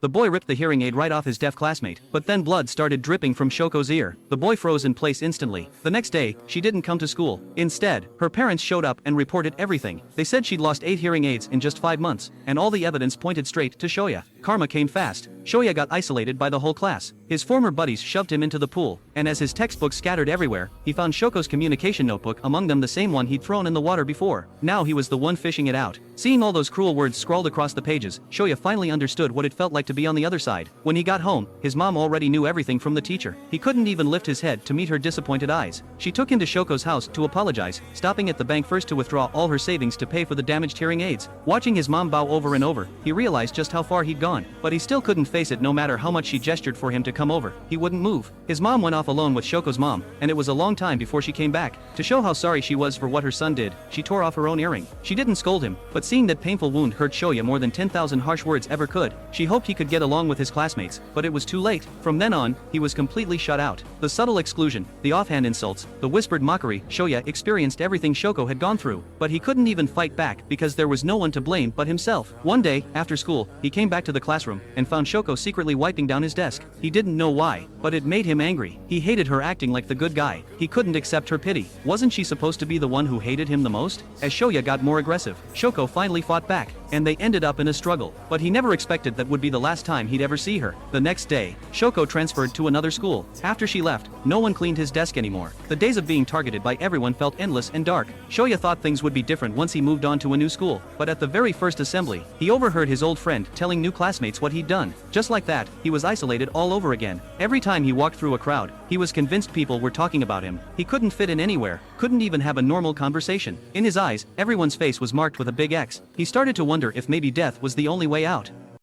The boy ripped the hearing aid right off his deaf classmate, but then blood started dripping from Shoko's ear. The boy froze in place instantly. The next day, she didn't come to school. Instead, her parents showed up and reported everything. They said she'd lost 8 hearing aids in just 5 months, and all the evidence pointed straight to Shoya. Karma came fast. Shoya got isolated by the whole class. His former buddies shoved him into the pool, and as his textbooks scattered everywhere, he found Shoko's communication notebook, among them the same one he'd thrown in the water before. Now he was the one fishing it out. Seeing all those cruel words scrawled across the pages, Shoya finally understood what it felt like to be on the other side. When he got home, his mom already knew everything from the teacher. He couldn't even lift his head to meet her disappointed eyes. She took him to Shoko's house to apologize, stopping at the bank first to withdraw all her savings to pay for the damaged hearing aids. Watching his mom bow over and over, he realized just how far he'd gone, but he still couldn't face it. No matter how much she gestured for him to come over, he wouldn't move. His mom went off alone with Shoko's mom, and it was a long time before she came back. To show how sorry she was for what her son did, she tore off her own earring. She didn't scold him, but seeing that painful wound hurt Shoya more than 10,000 harsh words ever could. She hoped he could get along with his classmates, but it was too late. From then on, he was completely shut out. The subtle exclusion, the offhand insults, the whispered mockery, Shoya experienced everything Shoko had gone through, but he couldn't even fight back because there was no one to blame but himself. One day, after school, he came back to the classroom and found Shoko secretly wiping down his desk. He didn't know why, but it made him angry. He hated her acting like the good guy. He couldn't accept her pity. Wasn't she supposed to be the one who hated him the most? As Shoya got more aggressive, Shoko finally fought back, and they ended up in a struggle. But he never expected that would be the last time he'd ever see her. The next day, Shoko transferred to another school. After she left, no one cleaned his desk anymore. The days of being targeted by everyone felt endless and dark. Shoya thought things would be different once he moved on to a new school, but at the very first assembly, he overheard his old friend telling new classmates what he'd done. Just like that, he was isolated all over again. Every time he walked through a crowd, he was convinced people were talking about him. He couldn't fit in anywhere, couldn't even have a normal conversation. In his eyes, everyone's face was marked with a big X. He started to wonder if maybe death was the only way out.